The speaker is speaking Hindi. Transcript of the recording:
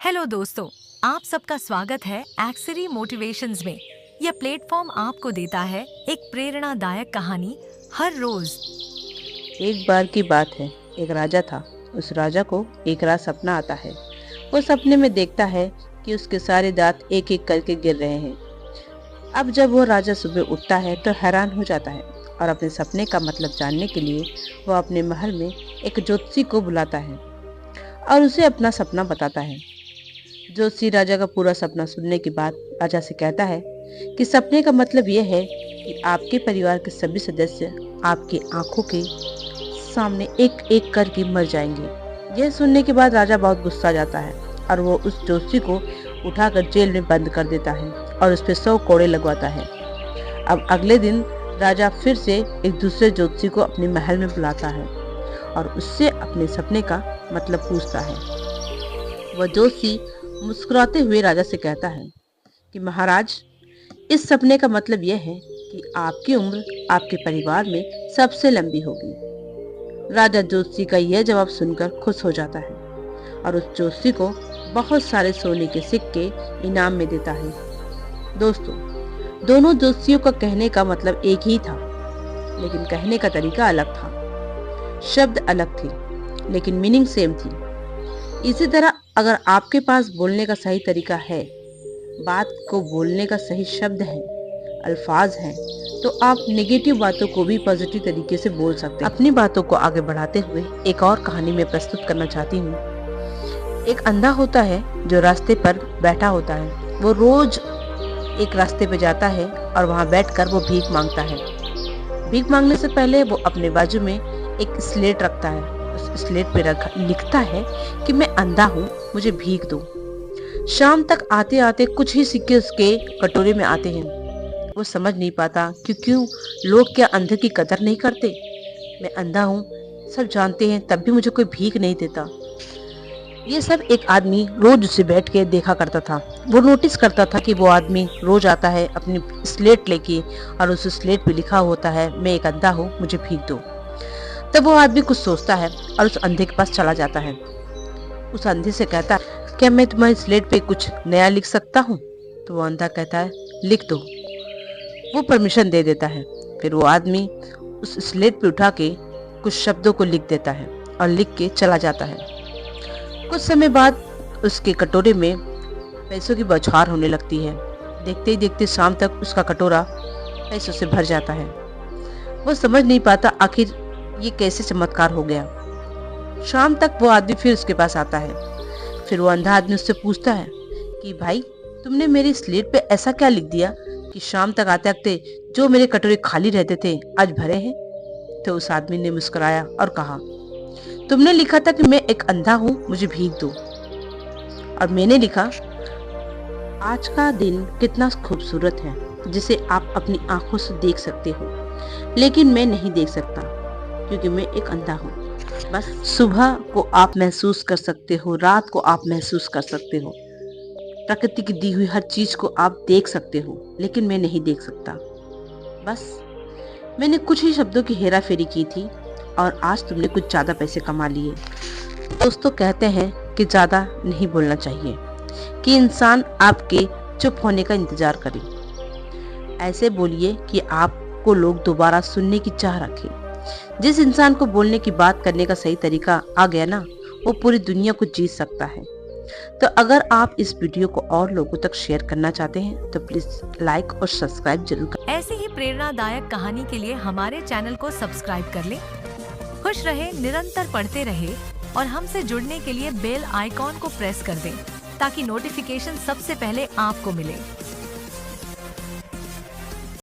हेलो दोस्तों, आप सबका स्वागत है एक्सरी मोटिवेशंस में। यह प्लेटफॉर्म आपको देता है एक प्रेरणादायक कहानी हर रोज। एक बार की बात है, एक राजा था। उस राजा को एक रात सपना आता है। वो सपने में देखता है कि उसके सारे दांत एक एक करके गिर रहे हैं। अब जब वो राजा सुबह उठता है तो हैरान हो जाता है और अपने सपने का मतलब जानने के लिए वो अपने महल में एक ज्योतिषी को बुलाता है और उसे अपना सपना बताता है। ज्योतिषी राजा का पूरा सपना सुनने के बाद राजा से कहता है कि सपने का मतलब यह है कि आपके परिवार के सभी सदस्य आपकी आंखों के सामने एक एक करके मर जाएंगे। यह सुनने के बाद राजा बहुत गुस्सा जाता है और वो उस ज्योतिषी को उठाकर जेल में बंद कर देता है और उस पर 100 कोड़े लगवाता है। अब अगले दिन राजा फिर से एक दूसरे ज्योतिषी को अपने महल में बुलाता है और उससे अपने सपने का मतलब पूछता है। वह ज्योतिषी मुस्कुराते हुए राजा से कहता है कि महाराज, इस सपने का मतलब यह है कि आपकी उम्र आपके परिवार में सबसे लंबी होगी। राजा ज्योतिषी का यह जवाब सुनकर खुश हो जाता है और उस ज्योतिषी को बहुत सारे सोने के सिक्के इनाम में देता है। दोस्तों, दोनों ज्योतिषियों का कहने का मतलब एक ही था, लेकिन कहने का तरीका अलग था। शब्द अलग थे लेकिन मीनिंग सेम थी। इसी तरह अगर आपके पास बोलने का सही तरीका है, बात को बोलने का सही शब्द है, अल्फाज हैं, तो आप नेगेटिव बातों को भी पॉजिटिव तरीके से बोल सकते हैं। अपनी बातों को आगे बढ़ाते हुए एक और कहानी में प्रस्तुत करना चाहती हूँ। एक अंधा होता है जो रास्ते पर बैठा होता है। वो रोज एक रास्ते पे जाता है और वहाँ बैठकर वो भीख मांगता है। भीख मांगने से पहले वो अपने बाजू में एक स्लेट रखता है। उस स्लेट पे लिखता है कि मैं अंधा हूँ, मुझे भीख दो। शाम तक आते आते कुछ ही सिक्के उसके कटोरे में आते हैं। वो समझ नहीं पाता कि क्यों लोग क्या अंधे की कदर नहीं करते। मैं अंधा हूँ, सब जानते हैं, तब भी मुझे कोई भीख नहीं देता। ये सब एक आदमी रोज उसे बैठ के देखा करता था। वो नोटिस करता था कि वो आदमी रोज आता है अपनी स्लेट लेके और उस स्लेट पे लिखा होता है, मैं एक अंधा हूँ, मुझे भीख दो। तब वो आदमी कुछ सोचता है और उस अंधे के पास चला जाता है। उस अंधे से कहता है, क्या मैं तुम्हारी स्लेट पे कुछ नया लिख सकता हूँ? तो वो अंधा कहता है, लिख दो। वो परमिशन दे देता है। फिर वो आदमी उस स्लेट पे उठा के कुछ शब्दों को लिख देता है और लिख के चला जाता है। कुछ समय बाद उसके कटोरे में पैसों की बौछार होने लगती है। देखते ही देखते शाम तक उसका कटोरा पैसों से भर जाता है। वो समझ नहीं पाता आखिर ये कैसे चमत्कार हो गया। शाम तक वो आदमी फिर उसके पास आता है। फिर वो अंधा आदमी उससे पूछता है कि भाई, तुमने मेरी स्लेट पे ऐसा क्या लिख दिया कि शाम तक आते आते जो मेरे कटोरे खाली रहते थे आज भरे हैं? तो उस आदमी ने मुस्कुराया और कहा, तुमने लिखा था कि मैं एक अंधा हूँ, मुझे भीख दो, और मैंने लिखा, आज का दिन कितना खूबसूरत है जिसे आप अपनी आंखों से देख सकते हो, लेकिन मैं नहीं देख सकता क्योंकि मैं एक अंधा हूँ। बस सुबह को आप महसूस कर सकते हो, रात को आप महसूस कर सकते हो, प्रकृति की दी हुई हर चीज को आप देख सकते हो, लेकिन मैं नहीं देख सकता। बस मैंने कुछ ही शब्दों की हेरा फेरी की थी और आज तुमने कुछ ज्यादा पैसे कमा लिए। दोस्तों कहते हैं कि ज्यादा नहीं बोलना चाहिए, कि इंसान आपके चुप होने का इंतजार करे। ऐसे बोलिए कि आपको लोग दोबारा सुनने की चाह रखें। जिस इंसान को बोलने की बात करने का सही तरीका आ गया ना, वो पूरी दुनिया को जीत सकता है। तो अगर आप इस वीडियो को और लोगों तक शेयर करना चाहते हैं तो प्लीज लाइक और सब्सक्राइब जरूर करें। ऐसे ही प्रेरणादायक कहानी के लिए हमारे चैनल को सब्सक्राइब कर लें। खुश रहे, निरंतर पढ़ते रहे और हमसे जुड़ने के लिए बेल आइकॉन को प्रेस कर दें ताकि नोटिफिकेशन सबसे पहले आपको मिले।